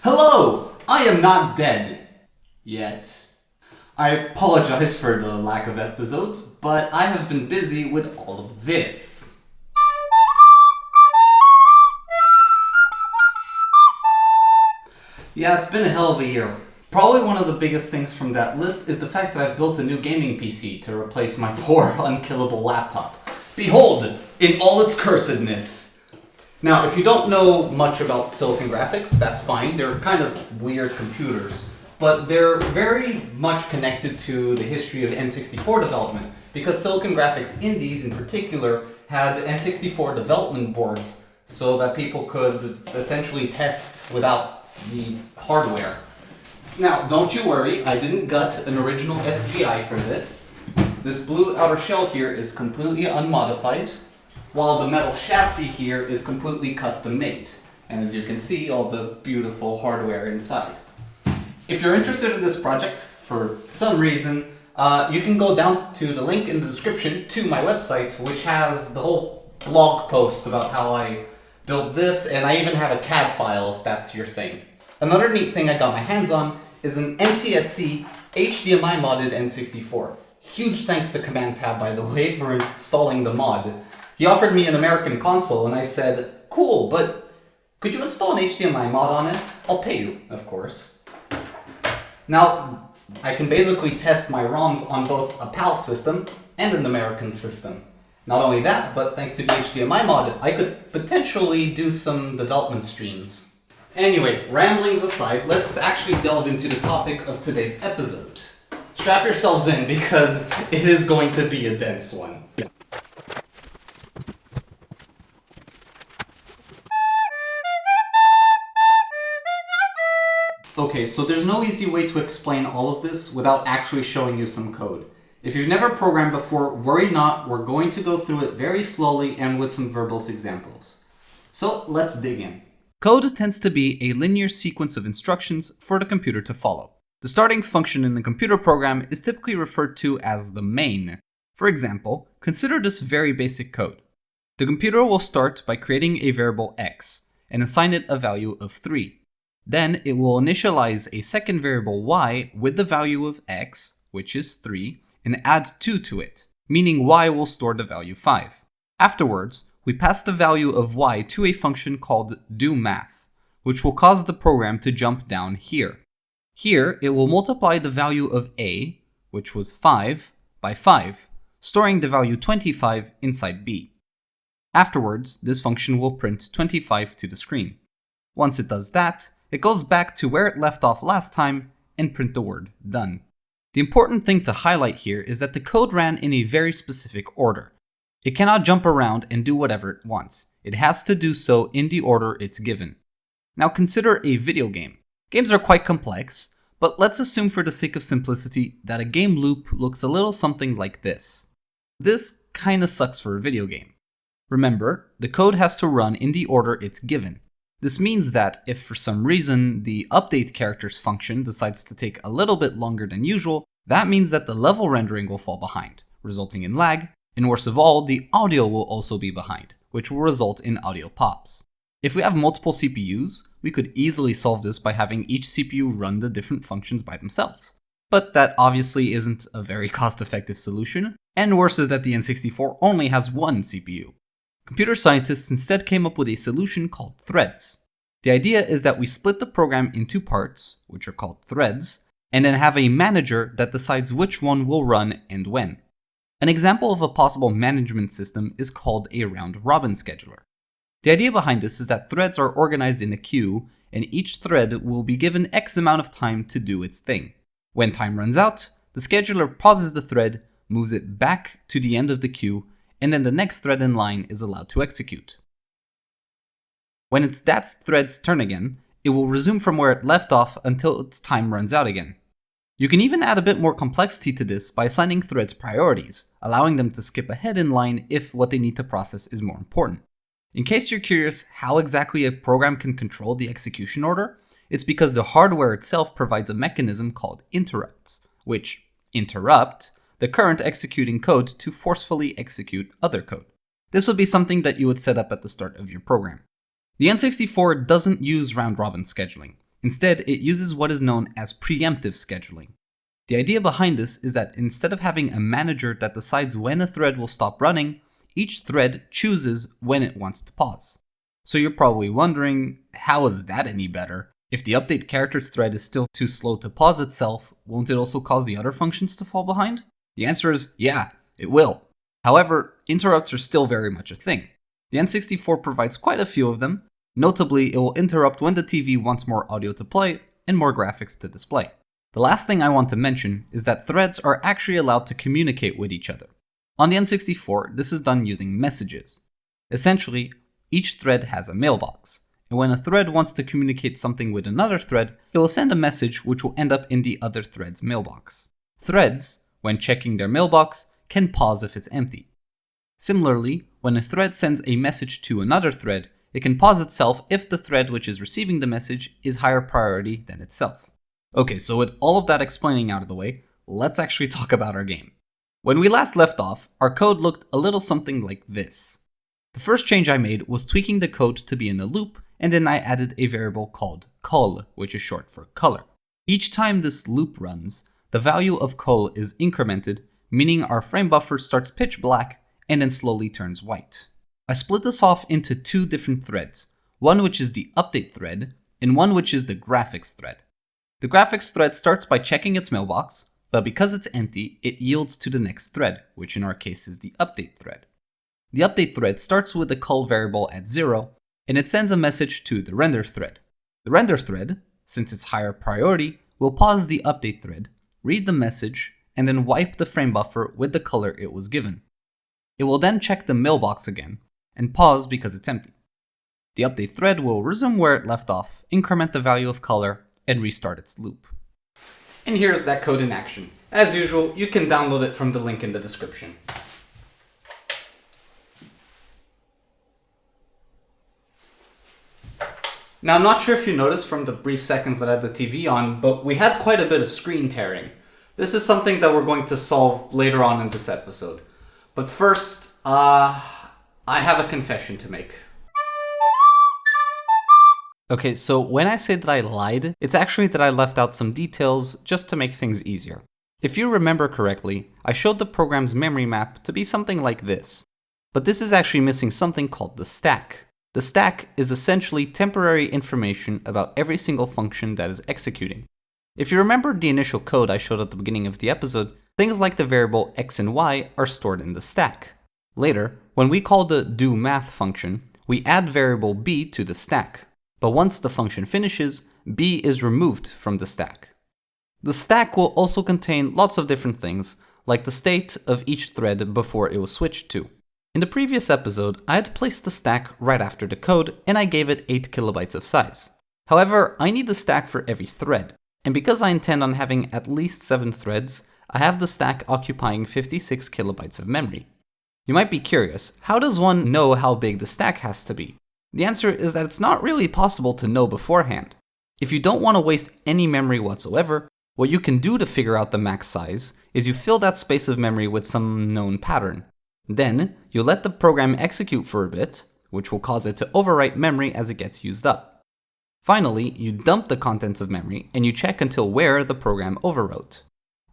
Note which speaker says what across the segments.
Speaker 1: Hello! I am not dead. Yet. I apologize for the lack of episodes, but I have been busy with all of this. Yeah, it's been a hell of a year. Probably one of the biggest things from that list is the fact that I've built a new gaming PC to replace my poor, unkillable laptop. Behold, in all its cursedness. Now, if you don't know much about Silicon Graphics, that's fine. They're kind of weird computers. But they're very much connected to the history of N64 development, because Silicon Graphics Indies in particular had N64 development boards so that people could essentially test without the hardware. Now, don't you worry, I didn't gut an original SGI for this. This blue outer shell here is completely unmodified, while the metal chassis here is completely custom made. And as you can see, all the beautiful hardware inside. If you're interested in this project, for some reason, you can go down to the link in the description to my website, which has the whole blog post about how I built this, and I even have a CAD file if that's your thing. Another neat thing I got my hands on is an NTSC HDMI modded N64. Huge thanks to Command Tab, by the way, for installing the mod. He offered me an American console, and I said, cool, but could you install an HDMI mod on it? I'll pay you, of course. Now, I can basically test my ROMs on both a PAL system and an American system. Not only that, but thanks to the HDMI mod, I could potentially do some development streams. Anyway, ramblings aside, let's actually delve into the topic of today's episode. Strap yourselves in because it is going to be a dense one. Okay, so there's no easy way to explain all of this without actually showing you some code. If you've never programmed before, worry not, we're going to go through it very slowly and with some verbose examples. So let's dig in. Code tends to be a linear sequence of instructions for the computer to follow. The starting function in the computer program is typically referred to as the main. For example, consider this very basic code. The computer will start by creating a variable x and assign it a value of 3. Then it will initialize a second variable y with the value of x, which is 3, and add 2 to it, meaning y will store the value 5. Afterwards, we pass the value of y to a function called doMath, which will cause the program to jump down here. Here, it will multiply the value of a, which was 5, by 5, storing the value 25 inside b. Afterwards, this function will print 25 to the screen. Once it does that, it goes back to where it left off last time and print the word done. The important thing to highlight here is that the code ran in a very specific order. It cannot jump around and do whatever it wants. It has to do so in the order it's given. Now consider a video game. Games are quite complex, but let's assume for the sake of simplicity that a game loop looks a little something like this. This kinda sucks for a video game. Remember, the code has to run in the order it's given. This means that if for some reason the update characters function decides to take a little bit longer than usual, that means that the level rendering will fall behind, resulting in lag, and worst of all, the audio will also be behind, which will result in audio pops. If we have multiple CPUs, we could easily solve this by having each CPU run the different functions by themselves. But that obviously isn't a very cost-effective solution, and worse is that the N64 only has one CPU. Computer scientists instead came up with a solution called threads. The idea is that we split the program into parts, which are called threads, and then have a manager that decides which one will run and when. An example of a possible management system is called a round-robin scheduler. The idea behind this is that threads are organized in a queue, and each thread will be given X amount of time to do its thing. When time runs out, the scheduler pauses the thread, moves it back to the end of the queue, and then the next thread in line is allowed to execute. When it's that thread's turn again, it will resume from where it left off until its time runs out again. You can even add a bit more complexity to this by assigning threads priorities, allowing them to skip ahead in line if what they need to process is more important. In case you're curious how exactly a program can control the execution order, it's because the hardware itself provides a mechanism called interrupts, which interrupt the current executing code to forcefully execute other code. This would be something that you would set up at the start of your program. The N64 doesn't use round-robin scheduling. Instead, it uses what is known as preemptive scheduling. The idea behind this is that instead of having a manager that decides when a thread will stop running, each thread chooses when it wants to pause. So you're probably wondering, how is that any better? If the update characters thread is still too slow to pause itself, won't it also cause the other functions to fall behind? The answer is yeah, it will. However, interrupts are still very much a thing. The N64 provides quite a few of them. Notably, it will interrupt when the TV wants more audio to play and more graphics to display. The last thing I want to mention is that threads are actually allowed to communicate with each other. On the N64, this is done using messages. Essentially, each thread has a mailbox, and when a thread wants to communicate something with another thread, it will send a message which will end up in the other thread's mailbox. Threads, when checking their mailbox, can pause if it's empty. Similarly, when a thread sends a message to another thread, it can pause itself if the thread which is receiving the message is higher priority than itself. Okay, so with all of that explaining out of the way, let's actually talk about our game. When we last left off, our code looked a little something like this. The first change I made was tweaking the code to be in a loop, and then I added a variable called col, which is short for color. Each time this loop runs, the value of col is incremented, meaning our frame buffer starts pitch black and then slowly turns white. I split this off into two different threads, one which is the update thread, and one which is the graphics thread. The graphics thread starts by checking its mailbox, but because it's empty, it yields to the next thread, which in our case is the update thread. The update thread starts with the col variable at 0, and it sends a message to the render thread. The render thread, since it's higher priority, will pause the update thread, read the message, and then wipe the frame buffer with the color it was given. It will then check the mailbox again, and pause because it's empty. The update thread will resume where it left off, increment the value of color, and restart its loop. And here's that code in action. As usual, you can download it from the link in the description. Now, I'm not sure if you noticed from the brief seconds that I had the TV on, but we had quite a bit of screen tearing. This is something that we're going to solve later on in this episode. But first, I have a confession to make. Okay, so when I say that I lied, it's actually that I left out some details just to make things easier. If you remember correctly, I showed the program's memory map to be something like this. But this is actually missing something called the stack. The stack is essentially temporary information about every single function that is executing. If you remember the initial code I showed at the beginning of the episode, things like the variable x and y are stored in the stack. Later, when we call the doMath function, we add variable b to the stack. But once the function finishes, b is removed from the stack. The stack will also contain lots of different things, like the state of each thread before it was switched to. In the previous episode, I had placed the stack right after the code, and I gave it 8 kilobytes of size. However, I need the stack for every thread, and because I intend on having at least 7 threads, I have the stack occupying 56 kilobytes of memory. You might be curious, how does one know how big the stack has to be? The answer is that it's not really possible to know beforehand. If you don't want to waste any memory whatsoever, what you can do to figure out the max size is you fill that space of memory with some known pattern. Then, you let the program execute for a bit, which will cause it to overwrite memory as it gets used up. Finally, you dump the contents of memory and you check until where the program overwrote.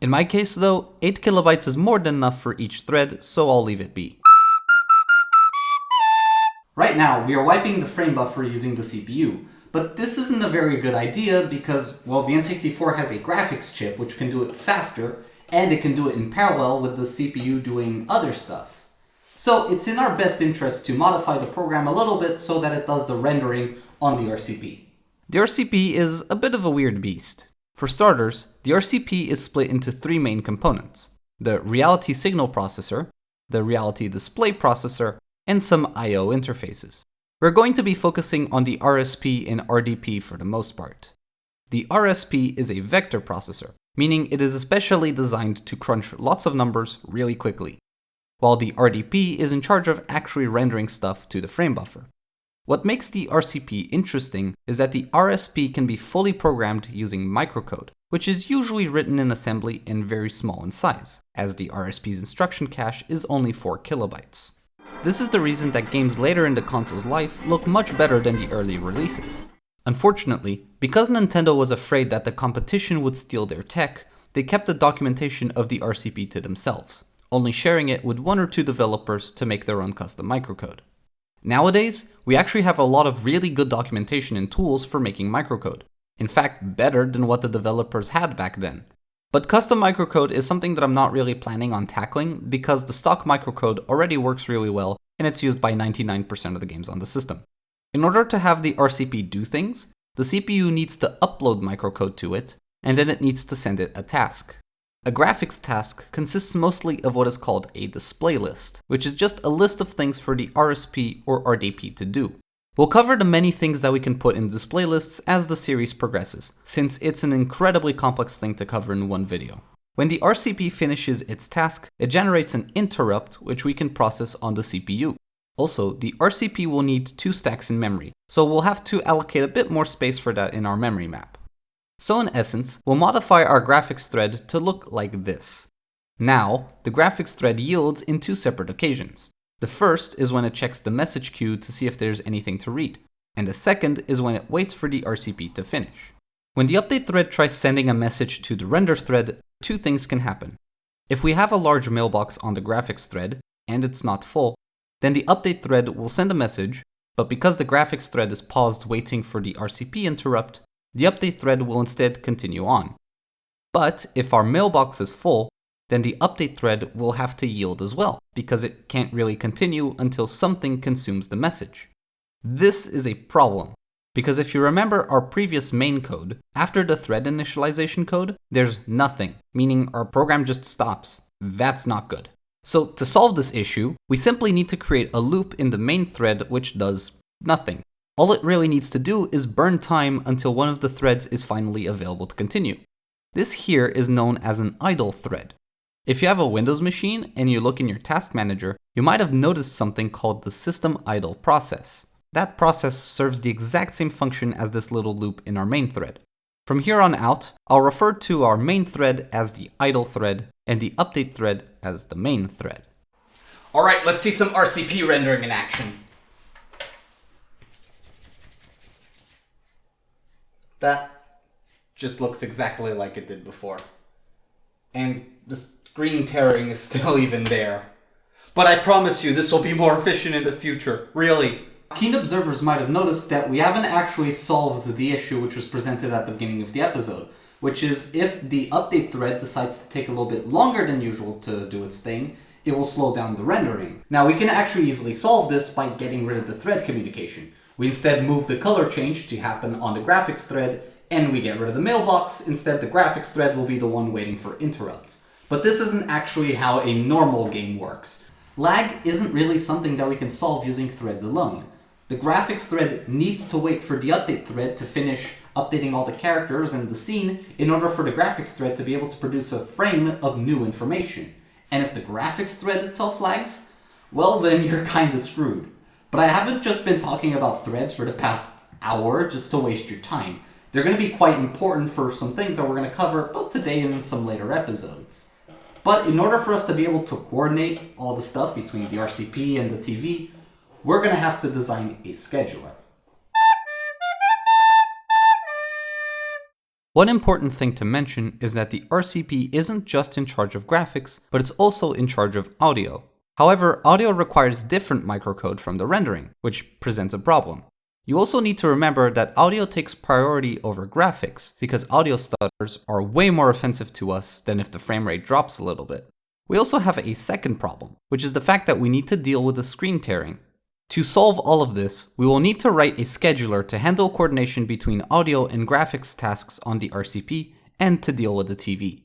Speaker 1: In my case though, 8 kilobytes is more than enough for each thread, so I'll leave it be. Right now, we are wiping the frame buffer using the CPU, but this isn't a very good idea because, well, the N64 has a graphics chip which can do it faster, and it can do it in parallel with the CPU doing other stuff. So it's in our best interest to modify the program a little bit so that it does the rendering on the RCP. The RCP is a bit of a weird beast. For starters, the RCP is split into 3 main components: the reality signal processor, the reality display processor, and some I/O interfaces. We're going to be focusing on the RSP and RDP for the most part. The RSP is a vector processor, meaning it is especially designed to crunch lots of numbers really quickly, while the RDP is in charge of actually rendering stuff to the frame buffer. What makes the RCP interesting is that the RSP can be fully programmed using microcode, which is usually written in assembly and very small in size, as the RSP's instruction cache is only 4 kilobytes. This is the reason that games later in the console's life look much better than the early releases. Unfortunately, because Nintendo was afraid that the competition would steal their tech, they kept the documentation of the RCP to themselves, only sharing it with 1 or 2 developers to make their own custom microcode. Nowadays, we actually have a lot of really good documentation and tools for making microcode. In fact, better than what the developers had back then. But custom microcode is something that I'm not really planning on tackling because the stock microcode already works really well and it's used by 99% of the games on the system. In order to have the RCP do things, the CPU needs to upload microcode to it, and then it needs to send it a task. A graphics task consists mostly of what is called a display list, which is just a list of things for the RSP or RDP to do. We'll cover the many things that we can put in display lists as the series progresses, since it's an incredibly complex thing to cover in one video. When the RCP finishes its task, it generates an interrupt which we can process on the CPU. Also, the RCP will need 2 stacks in memory, so we'll have to allocate a bit more space for that in our memory map. So in essence, we'll modify our graphics thread to look like this. Now, the graphics thread yields in 2 separate occasions. The first is when it checks the message queue to see if there's anything to read, and the second is when it waits for the RCP to finish. When the update thread tries sending a message to the render thread, 2 things can happen. If we have a large mailbox on the graphics thread, and it's not full, then the update thread will send a message, but because the graphics thread is paused waiting for the RCP interrupt, the update thread will instead continue on. But if our mailbox is full, then the update thread will have to yield as well, because it can't really continue until something consumes the message. This is a problem, because if you remember our previous main code, after the thread initialization code, there's nothing, meaning our program just stops. That's not good. So to solve this issue, we simply need to create a loop in the main thread which does nothing. All it really needs to do is burn time until one of the threads is finally available to continue. This here is known as an idle thread. If you have a Windows machine and you look in your task manager, you might have noticed something called the system idle process. That process serves the exact same function as this little loop in our main thread. From here on out, I'll refer to our main thread as the idle thread and the update thread as the main thread. Alright, let's see some RCP rendering in action. That just looks exactly like it did before. And the screen tearing is still even there. But I promise you, this will be more efficient in the future. Really. Keen observers might have noticed that we haven't actually solved the issue which was presented at the beginning of the episode, which is if the update thread decides to take a little bit longer than usual to do its thing, it will slow down the rendering. Now we can actually easily solve this by getting rid of the thread communication. We instead move the color change to happen on the graphics thread, and we get rid of the mailbox. Instead, the graphics thread will be the one waiting for interrupts. But this isn't actually how a normal game works. Lag isn't really something that we can solve using threads alone. The graphics thread needs to wait for the update thread to finish updating all the characters and the scene in order for the graphics thread to be able to produce a frame of new information. And if the graphics thread itself lags, well then you're kinda screwed. But I haven't just been talking about threads for the past hour just to waste your time. They're going to be quite important for some things that we're going to cover both today and in some later episodes. But in order for us to be able to coordinate all the stuff between the RCP and the TV, we're going to have to design a scheduler. One important thing to mention is that the RCP isn't just in charge of graphics, but it's also in charge of audio. However, audio requires different microcode from the rendering, which presents a problem. You also need to remember that audio takes priority over graphics, because audio stutters are way more offensive to us than if the frame rate drops a little bit. We also have a second problem, which is the fact that we need to deal with the screen tearing. To solve all of this, we will need to write a scheduler to handle coordination between audio and graphics tasks on the RCP and to deal with the TV.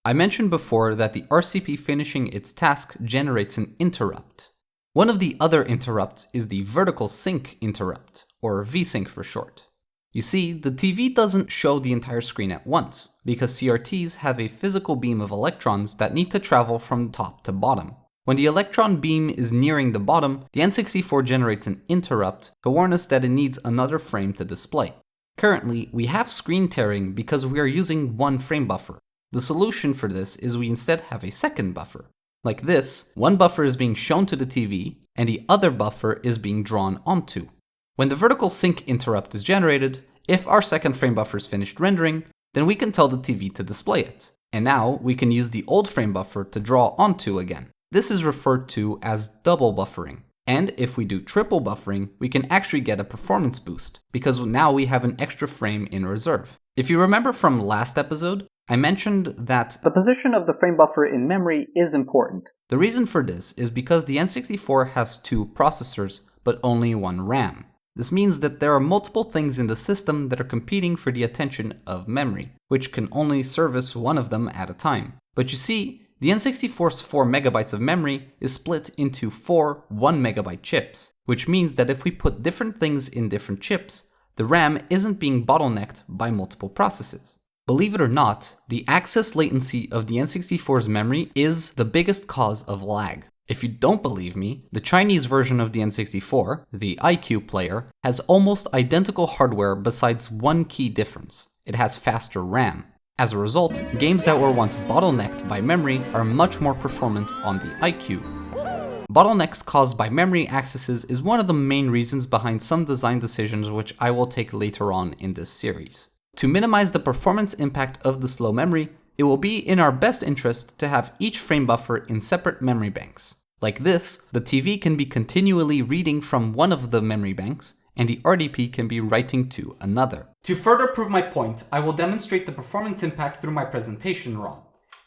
Speaker 1: I mentioned before that the RCP finishing its task generates an interrupt. One of the other interrupts is the vertical sync interrupt, or VSync for short. You see, the TV doesn't show the entire screen at once, because CRTs have a physical beam of electrons that need to travel from top to bottom. When the electron beam is nearing the bottom, the N64 generates an interrupt to warn us that it needs another frame to display. Currently, we have screen tearing because we are using one frame buffer. The solution for this is we instead have a second buffer. Like this, one buffer is being shown to the TV, and the other buffer is being drawn onto. When the vertical sync interrupt is generated, If our second frame buffer is finished rendering, then we can tell the TV to display it. And now we can use the old frame buffer to draw onto again. This is referred to as double buffering. And if we do triple buffering, we can actually get a performance boost, because now we have an extra frame in reserve. If you remember from last episode, I mentioned that the position of the frame buffer in memory is important. The reason for this is because the N64 has 2 processors, but only 1 RAM. This means that there are multiple things in the system that are competing for the attention of memory, which can only service one of them at a time. But you see, the N64's 4 megabytes of memory is split into 4 1 megabyte chips, which means that if we put different things in different chips, the RAM isn't being bottlenecked by multiple processes. Believe it or not, the access latency of the N64's memory is the biggest cause of lag. If you don't believe me, the Chinese version of the N64, the iQue player, has almost identical hardware besides one key difference. It has faster RAM. As a result, games that were once bottlenecked by memory are much more performant on the iQue. Bottlenecks caused by memory accesses is one of the main reasons behind some design decisions which I will take later on in this series. To minimize the performance impact of the slow memory, it will be in our best interest to have each frame buffer in separate memory banks. Like this, the TV can be continually reading from one of the memory banks, and the RDP can be writing to another. To further prove my point, I will demonstrate the performance impact through my presentation ROM.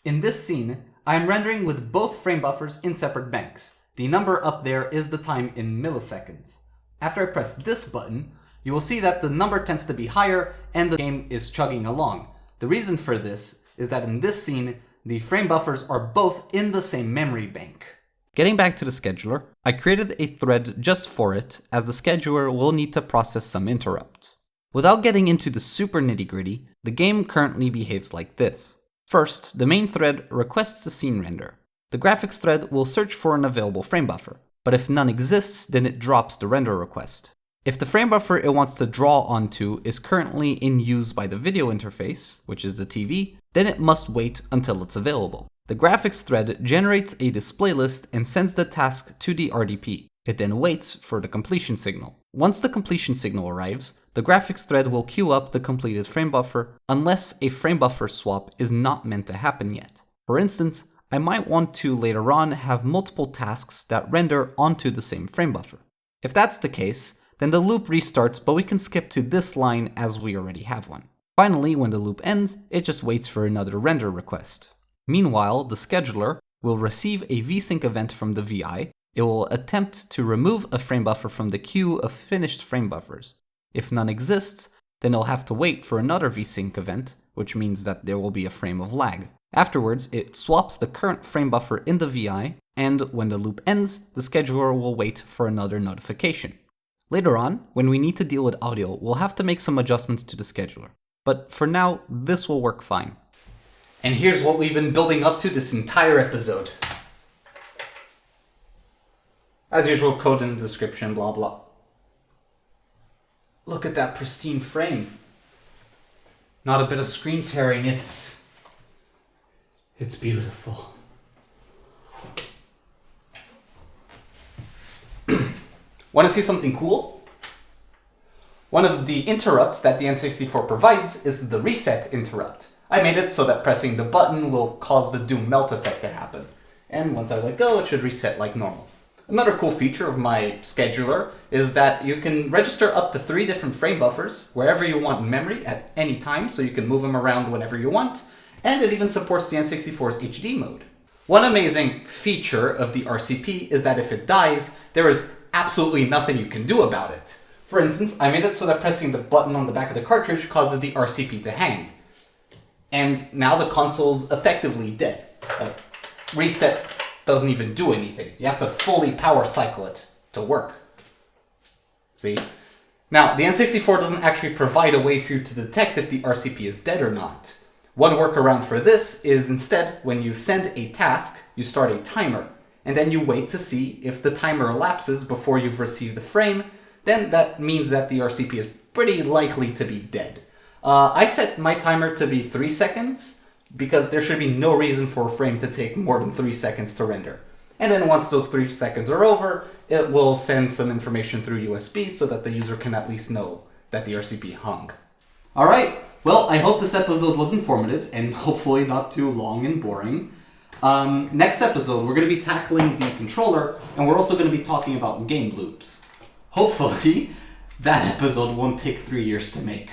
Speaker 1: In this scene, I am rendering with both frame buffers in separate banks. The number up there is the time in milliseconds. After I press this button, you will see that the number tends to be higher and the game is chugging along. The reason for this is that in this scene, the frame buffers are both in the same memory bank. Getting back to the scheduler, I created a thread just for it, as the scheduler will need to process some interrupts. Without getting into the super nitty-gritty, the game currently behaves like this. First, the main thread requests a scene render. The graphics thread will search for an available frame buffer, but if none exists, then it drops the render request. If the frame buffer it wants to draw onto is currently in use by the video interface, which is the TV, then it must wait until it's available. The graphics thread generates a display list and sends the task to the RDP. It then waits for the completion signal. Once the completion signal arrives, the graphics thread will queue up the completed frame buffer unless a frame buffer swap is not meant to happen yet. For instance, I might want to later on have multiple tasks that render onto the same frame buffer. If that's the case, then the loop restarts, but we can skip to this line as we already have one. Finally, when the loop ends, it just waits for another render request. Meanwhile, the scheduler will receive a vsync event from the VI. It will attempt to remove a frame buffer from the queue of finished frame buffers. If none exists, then it'll have to wait for another vsync event, which means that there will be a frame of lag. Afterwards, it swaps the current frame buffer in the VI, and when the loop ends, the scheduler will wait for another notification. Later on, when we need to deal with audio, we'll have to make some adjustments to the scheduler. But for now, this will work fine. And here's what we've been building up to this entire episode. As usual, code in the description, blah blah. Look at that pristine frame. Not a bit of screen tearing, it's beautiful. Want to see something cool? One of the interrupts that the N64 provides is the reset interrupt. I made it so that pressing the button will cause the doom melt effect to happen. And once I let go, it should reset like normal. Another cool feature of my scheduler is that you can register up to 3 different frame buffers wherever you want in memory at any time, so you can move them around whenever you want. And it even supports the N64's HD mode. One amazing feature of the RCP is that if it dies, there is absolutely nothing you can do about it. For instance, I made it so that pressing the button on the back of the cartridge causes the RCP to hang. And now the console's effectively dead. Reset doesn't even do anything. You have to fully power cycle it to work. See? Now, the N64 doesn't actually provide a way for you to detect if the RCP is dead or not. One workaround for this is instead, when you send a task, you start a timer, and then you wait to see if the timer elapses before you've received the frame. Then that means that the RCP is pretty likely to be dead. I set my timer to be 3 seconds because there should be no reason for a frame to take more than 3 seconds to render. And then once those 3 seconds are over, it will send some information through USB so that the user can at least know that the RCP hung. Alright, well, I hope this episode was informative and hopefully not too long and boring. Next episode, we're going to be tackling the controller, and we're also going to be talking about game loops. Hopefully, that episode won't take 3 years to make.